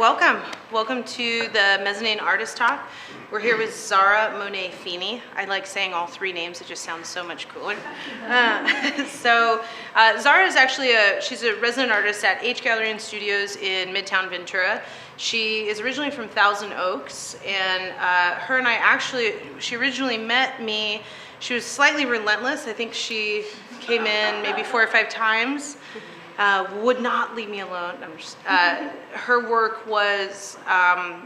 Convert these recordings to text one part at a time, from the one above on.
welcome. Welcome to the Mezzanine Artist Talk. We're here with Zara Monet Feeny. I like saying all three names, it just sounds so much cooler. Zara is actually she's a resident artist at H Gallery and Studios in Midtown Ventura. She is originally from Thousand Oaks, and her and I she originally met me. She was slightly relentless. I think she came in maybe 4 or 5 times. Would not leave me alone. Her work was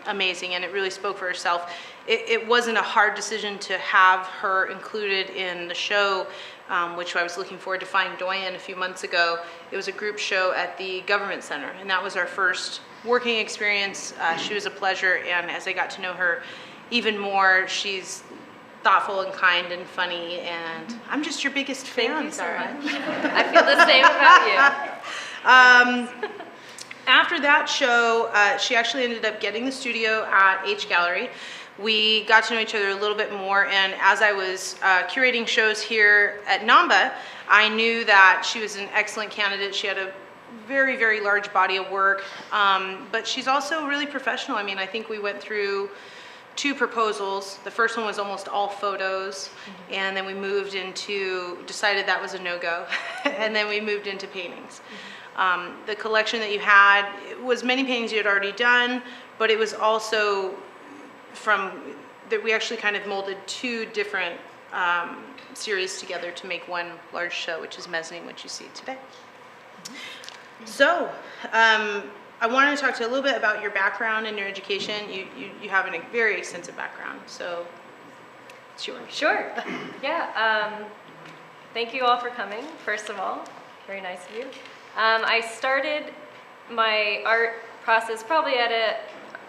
amazing, and it really spoke for herself. It wasn't a hard decision to have her included in the show, which I was looking forward to find Doyen a few months ago. It was a group show at the Government Center, and that was our first working experience. She was a pleasure, and as I got to know her even more, she's thoughtful and kind and funny, and I'm just your biggest fan. Thank you so much. I feel the same about you. After that show, she actually ended up getting the studio at H Gallery. We got to know each other a little bit more, and as I was curating shows here at Namba, I knew that she was an excellent candidate. She had a very, very large body of work, but she's also really professional. I mean, I think we went through 2 proposals. The first one was almost all photos, and then we decided that was a no-go, and then we moved into paintings. The collection that you had was many paintings you had already done, but it was also that we actually kind of molded 2 different series together to make one large show, which is Mezzanine, which you see today. So, I wanted to talk to you a little bit about your background and your education. You have a very extensive background, so it's yours. Sure. Yeah. Thank you all for coming, first of all. Very nice of you. I started my art process probably at an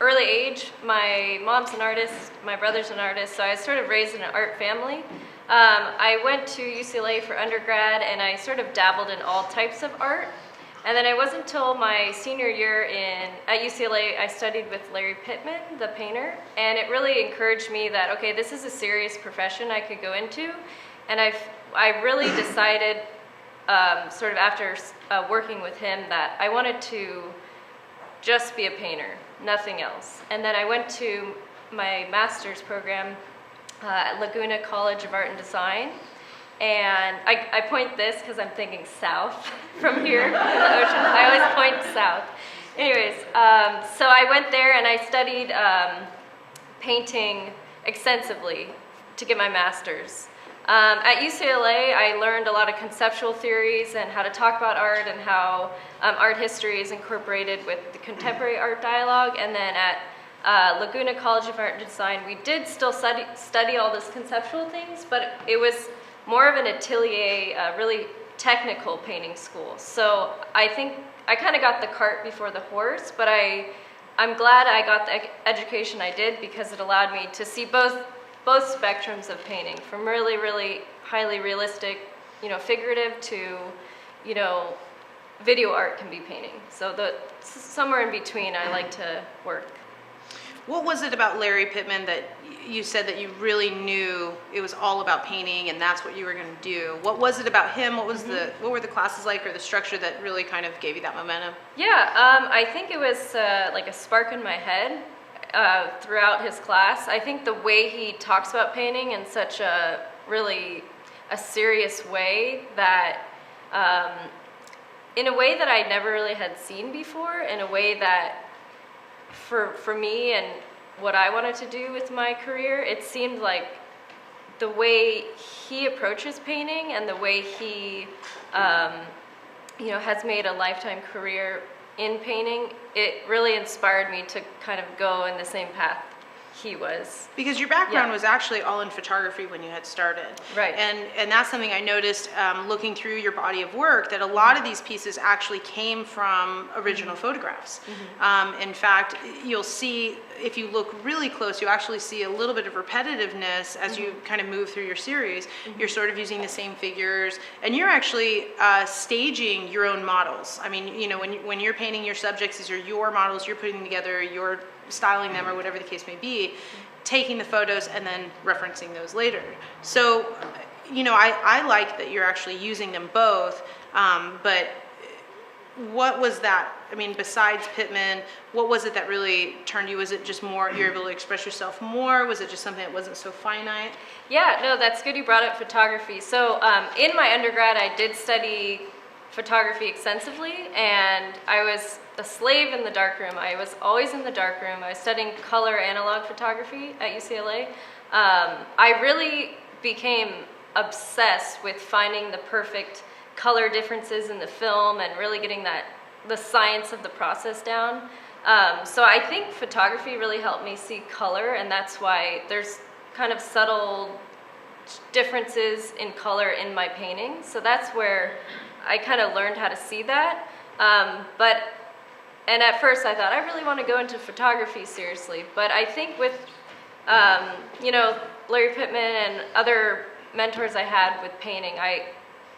early age. My mom's an artist, my brother's an artist, so I was sort of raised in an art family. I went to UCLA for undergrad, and I sort of dabbled in all types of art. And then it wasn't until my senior year at UCLA I studied with Larry Pittman, the painter, and it really encouraged me that, okay, this is a serious profession I could go into. And I really decided, sort of after working with him, that I wanted to just be a painter, nothing else. And then I went to my master's program at Laguna College of Art and Design. And I point this because I'm thinking south from here in the ocean. I always point south. Anyways, so I went there and I studied painting extensively to get my master's. At UCLA, I learned a lot of conceptual theories and how to talk about art and how art history is incorporated with the contemporary art dialogue. And then at Laguna College of Art and Design, we did still study all those conceptual things, but it was more of an atelier, really technical painting school. So I think I kind of got the cart before the horse, but I'm glad I got the education I did because it allowed me to see both spectrums of painting, from really, really highly realistic, figurative to, video art can be painting. So somewhere in between I like to work. What was it about Larry Pittman that you said that you really knew it was all about painting and that's what you were going to do? What was it about him? What were the classes like, or the structure that really kind of gave you that momentum? Yeah, I think it was like a spark in my head throughout his class. I think the way he talks about painting in such a serious way that in a way that I never really had seen before, in a way that for me and what I wanted to do with my career, it seemed like the way he approaches painting and the way he has made a lifetime career in painting, it really inspired me to kind of go in the same path he was. Because your background was actually all in photography when you had started. Right. And that's something I noticed looking through your body of work, that a lot of these pieces actually came from original photographs. In fact, you'll see, if you look really close, you actually see a little bit of repetitiveness as you kind of move through your series. You're sort of using the same figures, and you're actually staging your own models. I mean, when you're painting your subjects, these are your models you're putting together, you're styling them or whatever the case may be, taking the photos and then referencing those later. So, I like that you're actually using them both, but what was that I mean, besides Pittman, what was it that really turned you? Was it just more, you're able to express yourself more? Was it just something that wasn't so finite? Yeah, no, that's good you brought up photography. So in my undergrad, I did study photography extensively, and I was a slave in the darkroom. I was always in the darkroom. I was studying color analog photography at UCLA. I really became obsessed with finding the perfect color differences in the film and really getting the science of the process down. So I think photography really helped me see color, and that's why there's kind of subtle differences in color in my paintings. So that's where I kind of learned how to see that. And at first I thought, I really want to go into photography seriously. But I think with, you know, Larry Pittman and other mentors I had with painting, I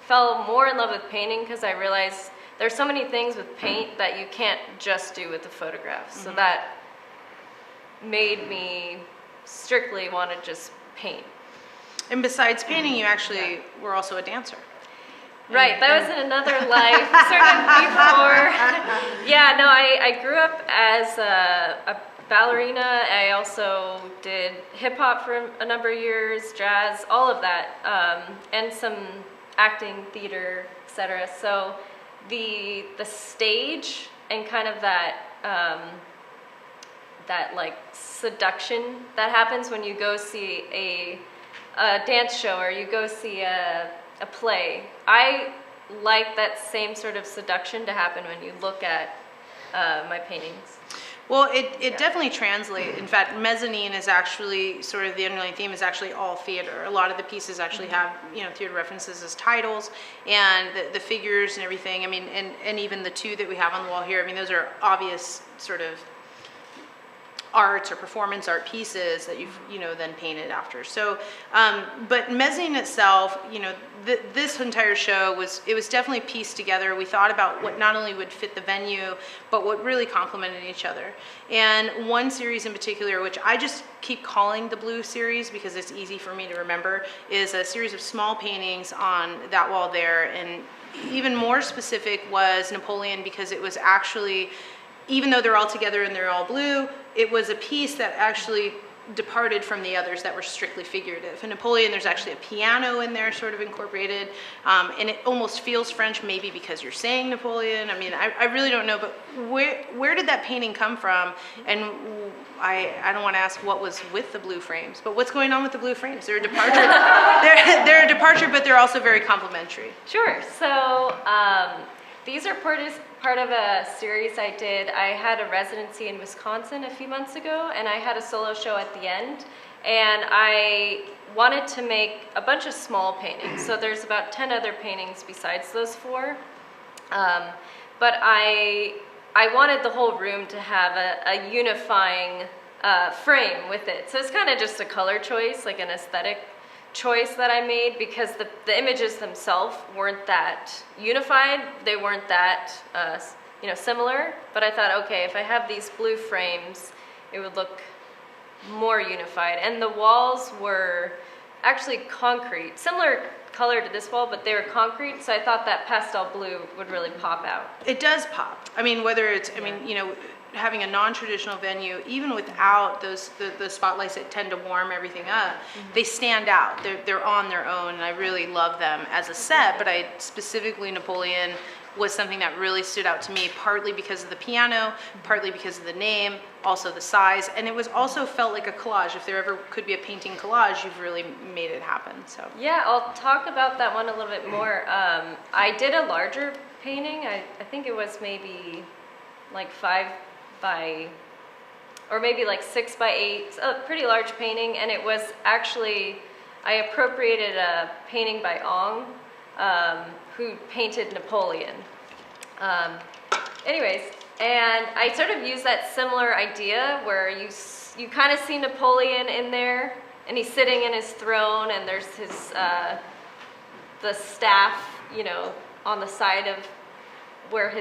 fell more in love with painting because I realized there's so many things with paint that you can't just do with the photographs. So that made me strictly want to just paint. And besides painting, you actually were also a dancer. Right, that was in another life, sort of before. Yeah, no, I grew up as a ballerina. I also did hip hop for a number of years, jazz, all of that, and some acting, theater, etc. So the stage and kind of that like seduction that happens when you go see a dance show or you go see a play. I like that same sort of seduction to happen when you look at my paintings. Well, it definitely translates. In fact, Mezzanine is actually sort of the underlying theme is actually all theater. A lot of the pieces actually have, you know, theater references as titles, and the figures and everything. I mean, and even the two that we have on the wall here. I mean, those are obvious sort of arts or performance art pieces that you've, you know, then painted after. So, but Mezzanine itself, you know, this entire show was definitely pieced together. We thought about what not only would fit the venue, but what really complemented each other. And one series in particular, which I just keep calling the Blue series because it's easy for me to remember, is a series of small paintings on that wall there. And even more specific was Napoleon, because it was actually, even though they're all together and they're all blue, it was a piece that actually departed from the others that were strictly figurative. In Napoleon, there's actually a piano in there sort of incorporated, and it almost feels French, maybe because you're saying Napoleon. I mean, I really don't know, but where did that painting come from? And I don't want to ask what was with the blue frames, but what's going on with the blue frames? They're a departure. they're a departure, but they're also very complementary. Sure. So these are part of a series I did. I had a residency in Wisconsin a few months ago, and I had a solo show at the end, and I wanted to make a bunch of small paintings. So there's about 10 other paintings besides those 4, but I wanted the whole room to have a unifying frame with it. So it's kind of just a color choice, like an aesthetic choice that I made, because the images themselves weren't that unified. They weren't that you know, similar. But I thought, okay, if I have these blue frames, it would look more unified. And the walls were actually concrete, similar color to this wall, but they were concrete. So I thought that pastel blue would really pop out. It does pop. I mean, whether it's, I mean, you know, having a non-traditional venue, even without those the spotlights that tend to warm everything up, they stand out. They're on their own, and I really love them as a set. But I specifically, Napoleon was something that really stood out to me, partly because of the piano, partly because of the name, also the size, and it was also felt like a collage. If there ever could be a painting collage, you've really made it happen. So yeah, I'll talk about that one a little bit more. I did a larger painting. I think it was maybe like 5 by, or maybe like 6 by 8, a pretty large painting, and it was actually, I appropriated a painting by Ong, who painted Napoleon. Anyways, and I sort of used that similar idea where you kind of see Napoleon in there, and he's sitting in his throne, and there's his the staff, you know, on the side of where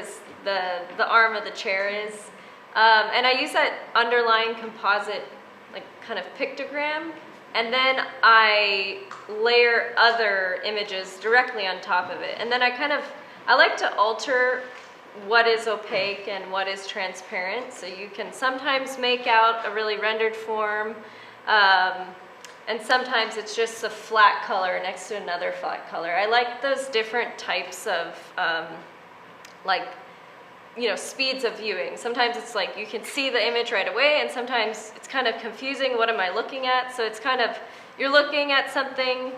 the arm of the chair is. And I use that underlying composite, like kind of pictogram, and then I layer other images directly on top of it. And then I like to alter what is opaque and what is transparent. So you can sometimes make out a really rendered form, and sometimes it's just a flat color next to another flat color. I like those different types of speeds of viewing. Sometimes it's like you can see the image right away, and sometimes it's kind of confusing. What am I looking at? So it's kind of, you're looking at something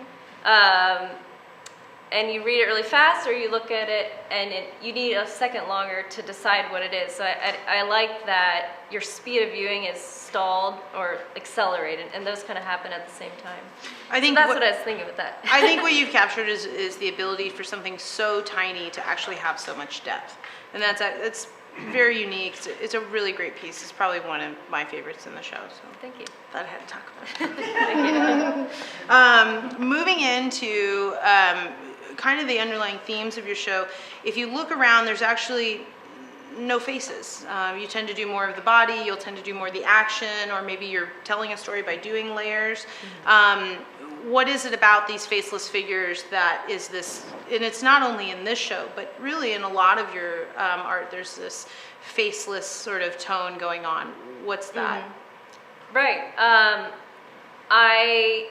and you read it really fast, or you look at it and you need a second longer to decide what it is. So I like that your speed of viewing is stalled or accelerated, and those kind of happen at the same time. I think that's what I was thinking with that. I think what you've captured is the ability for something so tiny to actually have so much depth, and that's very unique. It's a really great piece. It's probably one of my favorites in the show. So thank you. Thought I had to talk about it. Thank you. Moving into kind of the underlying themes of your show, if you look around, there's actually no faces. You tend to do more of the body, you'll tend to do more of the action, or maybe you're telling a story by doing layers. What is it about these faceless figures that is this, and it's not only in this show, but really in a lot of your art, there's this faceless sort of tone going on. What's that? Right. I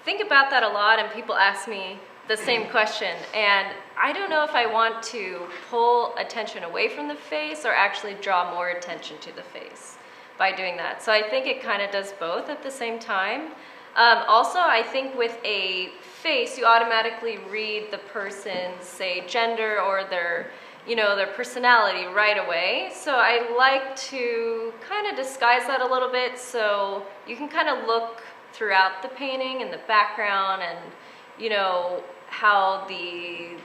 think about that a lot, and people ask me the same question, and I don't know if I want to pull attention away from the face or actually draw more attention to the face by doing that. So I think it kind of does both at the same time. Also, I think with a face, you automatically read the person's, say, gender or their personality right away. So I like to kind of disguise that a little bit, so you can kind of look throughout the painting and the background, and how the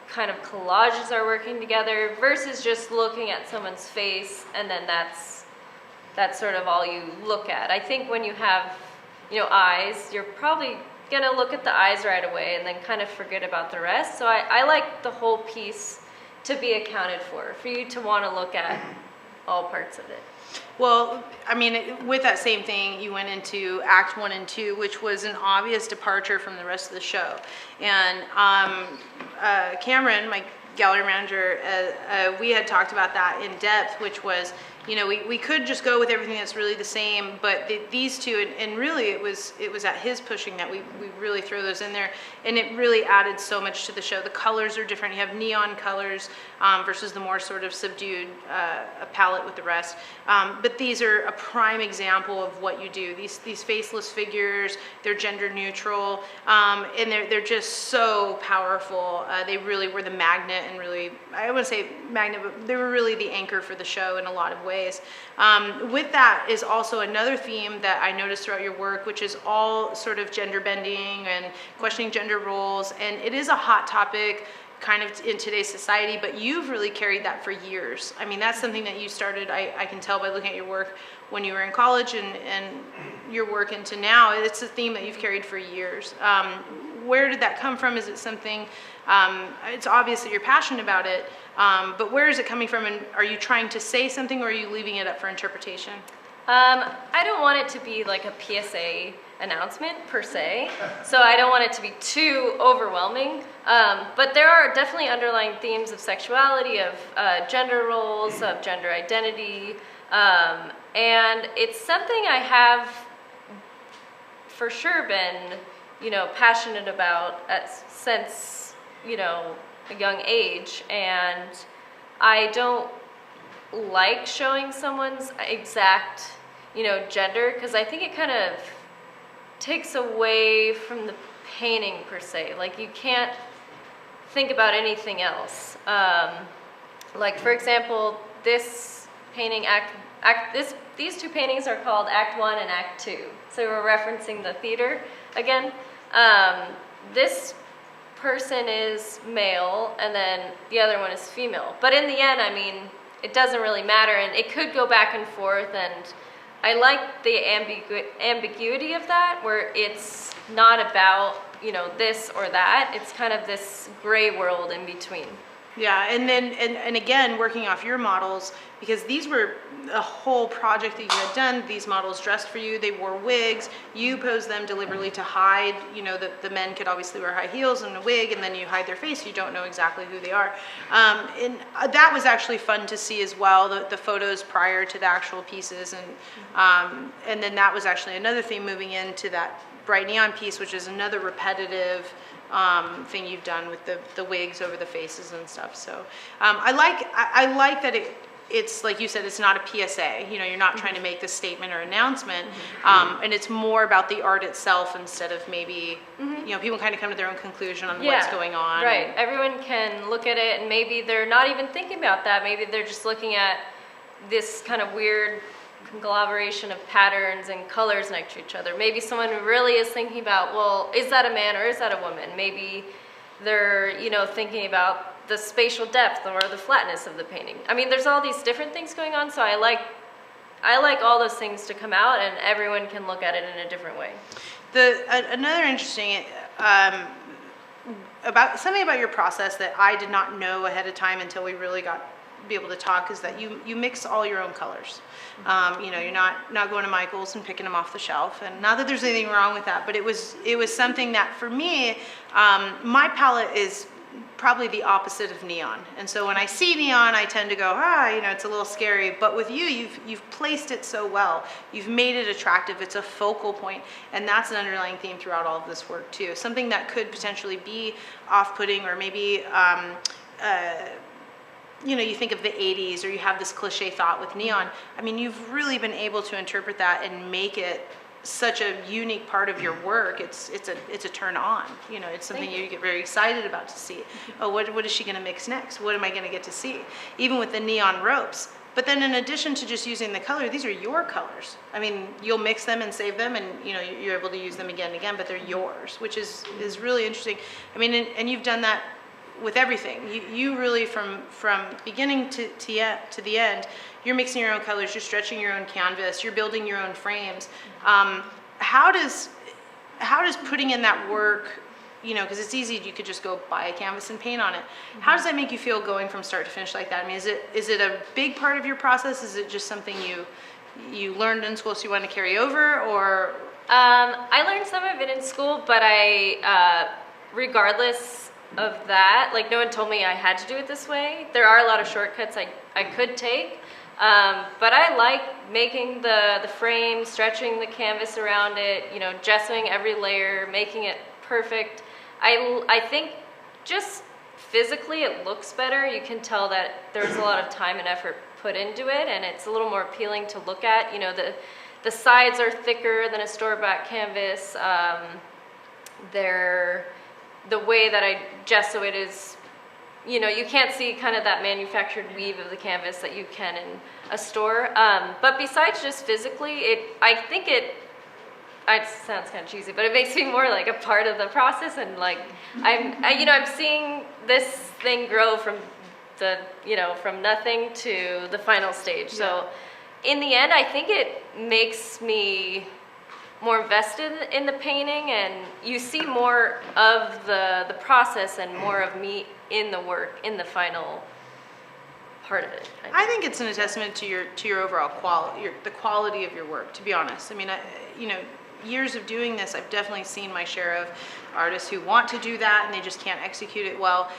kind of collages are working together, versus just looking at someone's face and then that's sort of all you look at. I think when you have eyes, you're probably gonna look at the eyes right away and then kind of forget about the rest. So I like the whole piece to be accounted for you to want to look at all parts of it. Well, I mean, with that same thing, you went into Act 1 and 2, which was an obvious departure from the rest of the show. And Cameron, my gallery manager, we had talked about that in depth, which was, we could just go with everything that's really the same, but these two, and really it was at his pushing that we really throw those in there, and it really added so much to the show. The colors are different. You have neon colors versus the more sort of subdued palette with the rest. But these are a prime example of what you do. These faceless figures, they're gender neutral, and they're just so powerful. They really were the magnet, and really, I wouldn't say magnet, but they were really the anchor for the show in a lot of ways. With that is also another theme that I noticed throughout your work, which is all sort of gender bending and questioning gender roles, and it is a hot topic kind of in today's society, but you've really carried that for years. I mean, that's something that you started, I can tell by looking at your work when you were in college and your work into now. It's a theme that you've carried for years. Where did that come from? Is it something, it's obvious that you're passionate about it, but where is it coming from, and are you trying to say something, or are you leaving it up for interpretation? I don't want it to be like a PSA announcement per se, so I don't want it to be too overwhelming, but there are definitely underlying themes of sexuality, of gender roles, of gender identity, and it's something I have for sure been passionate about since a young age, and I don't like showing someone's exact gender, because I think it kind of takes away from the painting per se. Like, you can't think about anything else. Like, for example, this painting, these two paintings are called Act 1 and Act 2. So we're referencing the theater again. This person is male, and then the other one is female. But in the end, I mean, it doesn't really matter, and it could go back and forth, and I like the ambiguity of that, where it's not about, this or that. It's kind of this gray world in between. Yeah, and then and again, working off your models, because these were a whole project that you had done. These models dressed for you, they wore wigs, you posed them deliberately to hide, you know, the men could obviously wear high heels and a wig, and then you hide their face, you don't know exactly who they are. And that was actually fun to see as well, the photos prior to the actual pieces, and then that was actually another theme moving into that bright neon piece, which is another repetitive thing you've done with the wigs over the faces and stuff. So I like that it's like you said, it's not a PSA. You know, you're not trying to make this statement or announcement, and it's more about the art itself instead of maybe you know, people kind of come to their own conclusion on what's going on. Right. Everyone can look at it, and maybe they're not even thinking about that. Maybe they're just looking at this kind of weird conglomeration of patterns and colors next to each other. Maybe someone really is thinking about, well, is that a man or is that a woman? Maybe they're, you know, thinking about the spatial depth or the flatness of the painting. I mean, there's all these different things going on, so I like all those things to come out, and everyone can look at it in a different way. Another interesting about something about your process that I did not know ahead of time until we really be able to talk is that you mix all your own colors. You know, you're not going to Michael's and picking them off the shelf, and not that there's anything wrong with that, but it was something that for me, my palette is probably the opposite of neon, and so when I see neon, I tend to go, you know, it's a little scary. But with you, you've placed it so well, you've made it attractive. It's a focal point, and that's an underlying theme throughout all of this work too. Something that could potentially be off-putting, or maybe you know, you think of the 80s, or you have this cliche thought with neon. I mean, you've really been able to interpret that and make it such a unique part of your work. It's a turn on. You know, it's something you get very excited about to see. Oh, what is she going to mix next? What am I going to get to see? Even with the neon ropes. But then in addition to just using the color, these are your colors. I mean, you'll mix them and save them, and you know, you're able to use them again and again, but they're yours, which is really interesting. I mean, and you've done that with everything. You really, from beginning to the end, you're mixing your own colors, you're stretching your own canvas, you're building your own frames. How does putting in that work, you know, because it's easy, you could just go buy a canvas and paint on it. How does that make you feel going from start to finish like that? I mean, is it a big part of your process? Is it just something you learned in school so you want to carry over, or? I learned some of it in school, but regardless of that, like, no one told me I had to do it this way. There are a lot of shortcuts I could take, but I like making the frame, stretching the canvas around it, you know, gessoing every layer, making it perfect. I think just physically it looks better. You can tell that there's a lot of time and effort put into it, and it's a little more appealing to look at. You know, the sides are thicker than a store-bought canvas. The way that I gesso it is, you know, you can't see kind of that manufactured weave of the canvas that you can in a store. But besides just physically, I think it sounds kind of cheesy, but it makes me more like a part of the process, and like I'm seeing this thing grow from from nothing to the final stage. Yeah. So in the end, I think it makes me more invested in the painting, and you see more of the process and more of me in the work, in the final part of it. I think it's a testament to your overall quality, the quality of your work, to be honest. I mean, you know, years of doing this, I've definitely seen my share of artists who want to do that and they just can't execute it well.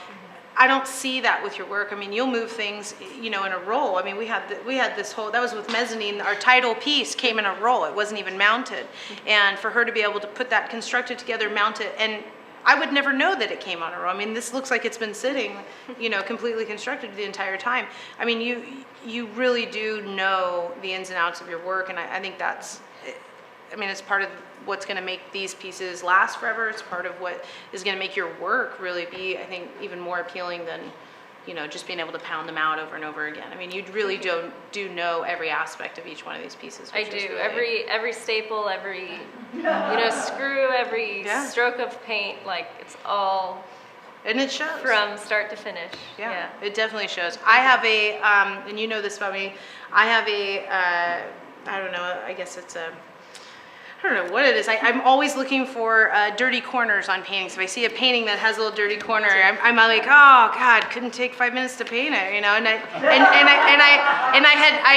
I don't see that with your work. I mean, you'll move things, you know, in a roll. I mean, we had this whole, that was with Mezzanine, our title piece came in a roll. It wasn't even mounted. And for her to be able to put that constructed together, mount it, and I would never know that it came on a roll. I mean, this looks like it's been sitting, you know, completely constructed the entire time. I mean, you really do know the ins and outs of your work, and I think that's, I mean, it's part of what's going to make these pieces last forever. It's part of what is going to make your work really be, I think, even more appealing than, you know, just being able to pound them out over and over again. I mean, you really do know every aspect of each one of these pieces. I do. Really, every staple, every screw, every stroke of paint, like, it's all. And it shows. From start to finish. Yeah. It definitely shows. I have a, and you know this about me, I have a, I don't know, I guess it's a, I don't know what it is. I'm always looking for dirty corners on paintings. If I see a painting that has a little dirty corner, I'm like, oh God, couldn't take 5 minutes to paint it, you know. And I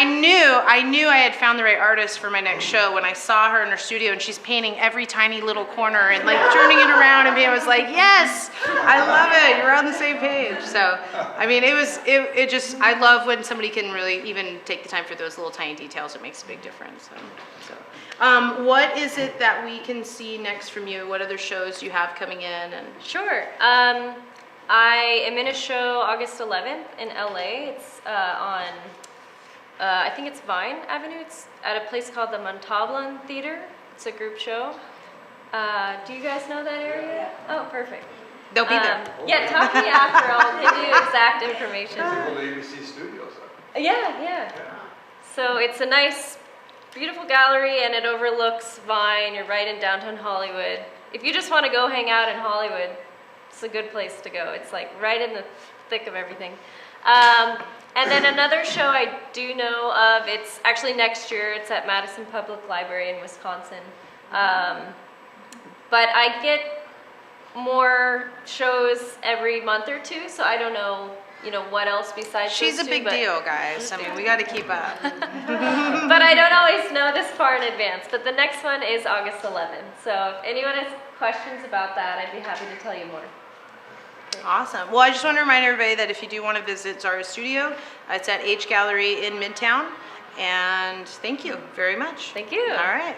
knew I had found the right artist for my next show when I saw her in her studio and she's painting every tiny little corner and like turning it around, and I was like, yes, I love it. You're on the same page. So I mean, it just, I love when somebody can really even take the time for those little tiny details. It makes a big difference. So. What is it that we can see next from you? What other shows do you have coming in? And Sure. I am in a show August 11th in LA. It's on, I think it's Vine Avenue. It's at a place called the Montalban Theater. It's a group show. Do you guys know that area? Oh, perfect. They'll be there. Yeah, talk to me after. I'll give you exact information. Typical ABC Studios. Yeah. So it's a nice, beautiful gallery, and it overlooks Vine. You're right in downtown Hollywood. If you just want to go hang out in Hollywood, it's a good place to go. It's like right in the thick of everything. And then another show I do know of, it's actually next year. It's at Madison Public Library in Wisconsin. But I get more shows every month or two, so I don't know, what else besides She's those a big deal, guys. I mean, we got to keep up. But I don't always know this far in advance. But the next one is August 11th. So if anyone has questions about that, I'd be happy to tell you more. Awesome. Well, I just want to remind everybody that if you do want to visit Zara's studio, it's at H Gallery in Midtown. And thank you very much. Thank you. All right.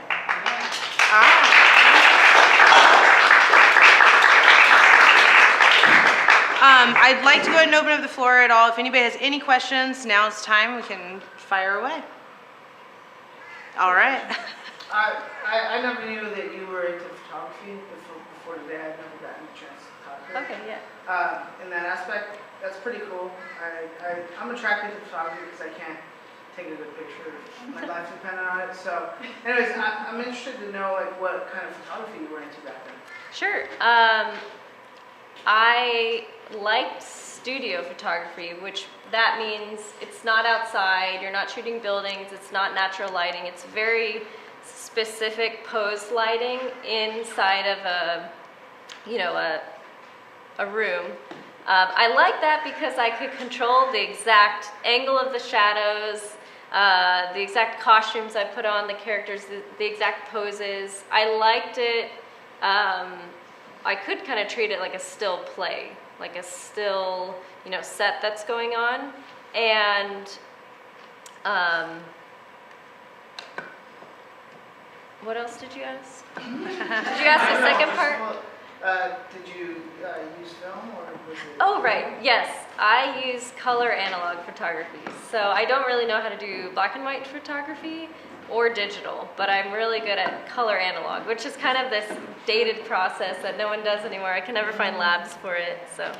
I'd like to go ahead and open up the floor at all. If anybody has any questions, now's time. We can fire away. All right. I never knew that you were into photography before today. I've never gotten a chance to talk to you. Okay, yeah. In that aspect, that's pretty cool. I'm attracted to photography because I can't take a good picture. My life depended on it. So, anyways, I'm interested to know like what kind of photography you were into back then. Sure. I liked studio photography, which that means it's not outside, you're not shooting buildings, it's not natural lighting, it's very specific pose lighting inside of a room. I like that because I could control the exact angle of the shadows, the exact costumes I put on the characters, the exact poses. I liked it. I could kind of treat it like a still play, like a still, set that's going on. And what else did you ask? Did you ask the second part? Did you use film or was it? Oh, right. Yes, I use color analog photography. So I don't really know how to do black and white photography or digital, but I'm really good at color analog, which is kind of this dated process that no one does anymore. I can never find labs for it, so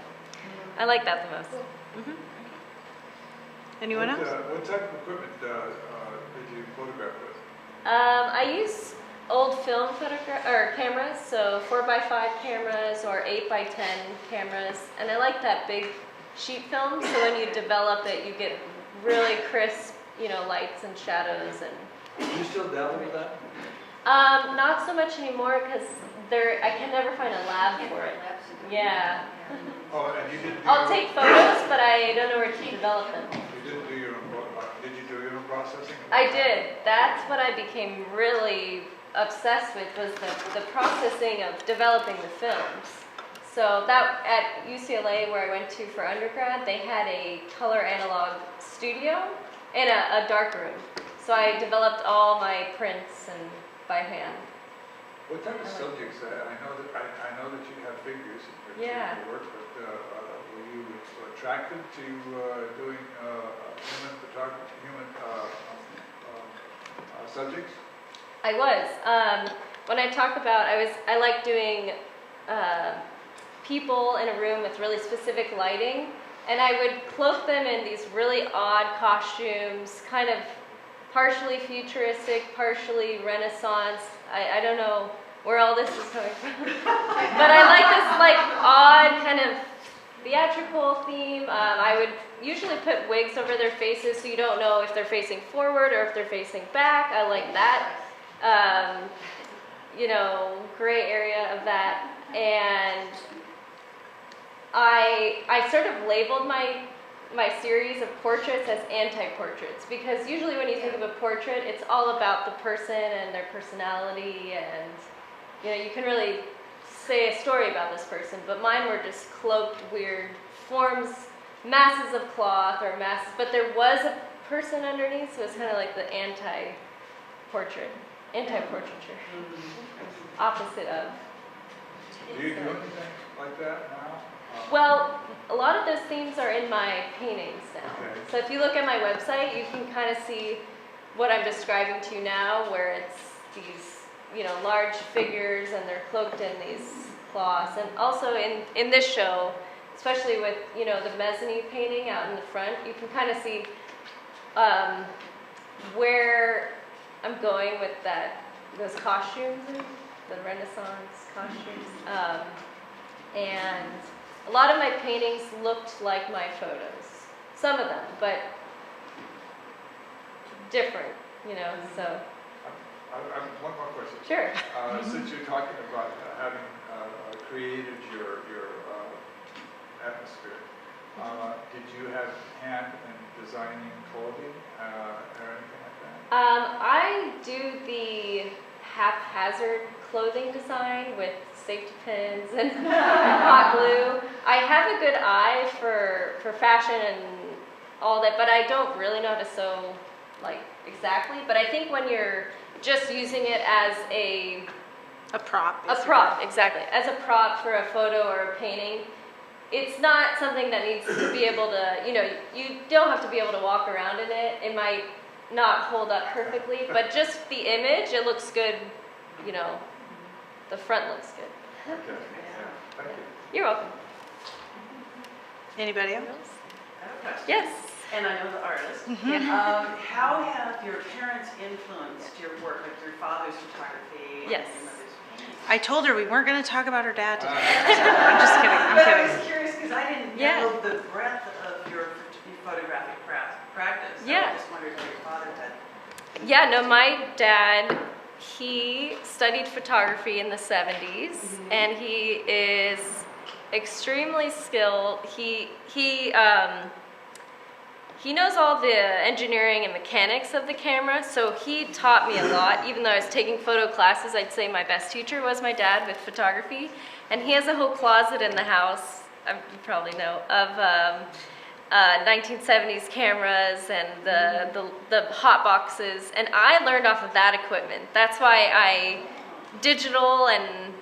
I like that the most. Mm-hmm. Anyone else? What type of equipment did you photograph with? I use old film cameras, so 4x5 cameras or 8x10 cameras, and I like that big sheet film, so when you develop it, you get really crisp, lights and shadows. And Do you still dabble with that? not so much anymore because I can never find a lab for it. Yeah. Oh, and you didn't. I'll take photos, but I don't know where to develop them. You didn't do your own. Did you do your own processing? I did. That's what I became really obsessed with, was the processing of developing the films. So that at UCLA, where I went to for undergrad, they had a color analog studio and a dark room. So I developed all my prints and by hand. What type of subjects? I know that you have figures in Yeah. your work, but were you attracted to doing human photography, subjects? I was. When I talk about, I like doing people in a room with really specific lighting, and I would cloak them in these really odd costumes, kind of partially futuristic, partially Renaissance. I don't know where all this is coming from, but I like this odd kind of theatrical theme. I would usually put wigs over their faces so you don't know if they're facing forward or if they're facing back. I like that. you know, gray area of that, and I sort of labeled my series of portraits as anti-portraits, because usually when you think of a portrait, it's all about the person and their personality, and you know, you can really say a story about this person, but mine were just cloaked weird forms, masses of cloth or masses, but there was a person underneath, so it's kind of like the anti-portraiture, opposite of. Do you do anything like that now? Well, a lot of those themes are in my paintings now. Okay. So if you look at my website, you can kind of see what I'm describing to you now, where it's these, you know, large figures and they're cloaked in these cloths. And also in this show, especially with, you know, the mezzanine painting out in the front, you can kind of see where I'm going with those costumes, the Renaissance costumes. And a lot of my paintings looked like my photos. Some of them, but different, you know, so. One more question. Sure. Since you're talking about having created your atmosphere, did you have hand in designing clothing or anything like that? I do the haphazard clothing design with safety pins and hot glue. I have a good eye for fashion and all that, but I don't really know how to sew like exactly. But I think when you're just using it as a prop. Exactly, as a prop for a photo or a painting, it's not something that needs to be able to, you know, you don't have to be able to walk around in it. It might not hold up perfectly, but just the image, it looks good, you know, the front looks good. Okay. Yeah. Thank you. You're welcome. Anybody else? I have a question. Yes. And I know the artist. How have your parents influenced your work, like your father's photography? Yes. And your mother's painting? I told her we weren't going to talk about her dad today. I'm just kidding. I'm But I kidding. was curious because I didn't Yeah. know the breadth of your photographic practice. So Yeah. I just wondered how your father had. Yeah, no, my dad, he studied photography in the 70s, and he is extremely skilled. He knows all the engineering and mechanics of the camera, so he taught me a lot. Even though I was taking photo classes, I'd say my best teacher was my dad with photography. And he has a whole closet in the house, you probably know, of 1970s cameras and the hot boxes. And I learned off of that equipment. That's why digital and,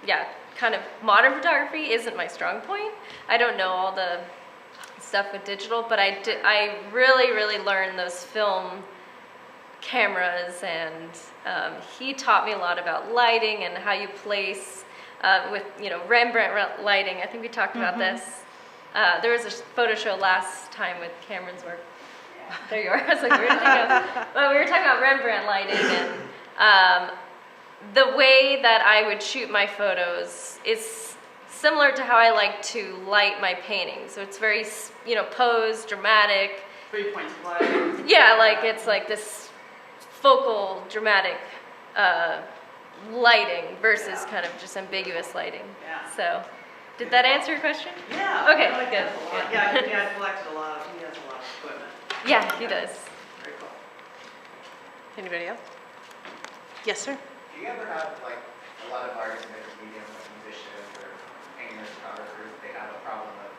yeah, kind of modern photography isn't my strong point. I don't know all the stuff with digital, but I really learned those film cameras, and he taught me a lot about lighting and how you place with, you know, Rembrandt lighting. I think we talked about this. There was a photo show last time with Cameron's work. There you are. I was like, where did he go? But we were talking about Rembrandt lighting, and the way that I would shoot my photos is similar to how I like to light my paintings. So it's very, you know, posed, dramatic. 3 points of light. Yeah, like it's like this focal, dramatic lighting versus kind of just ambiguous lighting. Yeah. So, did that answer your question? Yeah. Okay, I like good, that a lot. good. Yeah, your dad collected a lot. He has a lot of equipment. Yeah, he does. Very cool. Anybody else? Yes, sir. Do you ever have, like, a lot of artists in different mediums, like musicians or painters, photographers, they have a problem of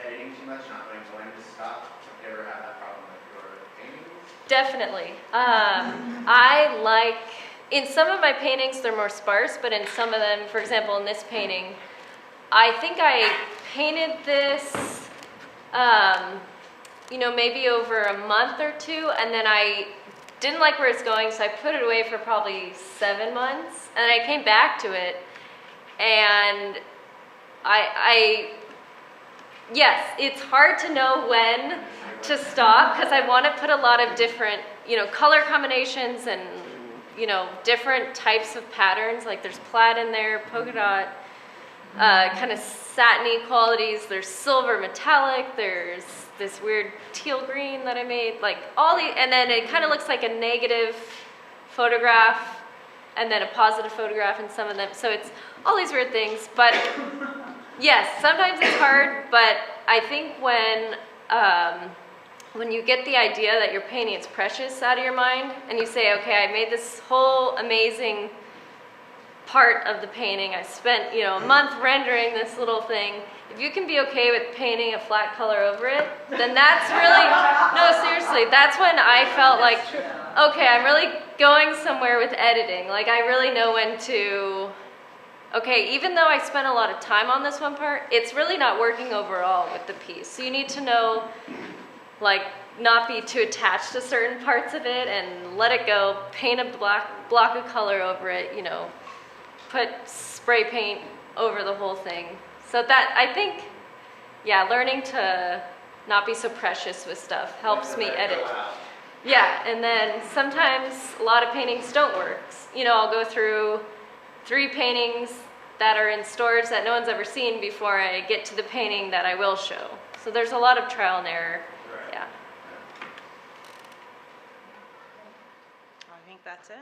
editing too much, not knowing when to stop? Do you ever have that problem with your paintings? Definitely. I like, in some of my paintings, they're more sparse, but in some of them, for example, in this painting, I think I painted this, you know, maybe over a month or two, and then I didn't like where it's going, so I put it away for probably 7 months, and I came back to it, and yes, it's hard to know when to stop, because I want to put a lot of different, you know, color combinations and, you know, different types of patterns, like there's plaid in there, polka dot, kind of satiny qualities, there's silver metallic, there's this weird teal green that I made, like all the, and then it kind of looks like a negative photograph, and then a positive photograph in some of them. So it's all these weird things, but yes, sometimes it's hard, but I think when you get the idea that your painting is precious out of your mind, and you say, okay, I made this whole amazing part of the painting, I spent, you know, a month rendering this little thing. If you can be okay with painting a flat color over it, then that's really, no, seriously, that's when I felt like, okay, I'm really going somewhere with editing. Like, I really know when to, okay, even though I spent a lot of time on this one part, it's really not working overall with the piece. So you need to know, like, not be too attached to certain parts of it and let it go, paint a block of color over it, you know, put spray paint over the whole thing. So that, I think, yeah, learning to not be so precious with stuff helps me edit. Yeah, and then sometimes a lot of paintings don't work. You know, I'll go through 3 paintings that are in stores that no one's ever seen before I get to the painting that I will show. So there's a lot of trial and error. Yeah. I think that's it.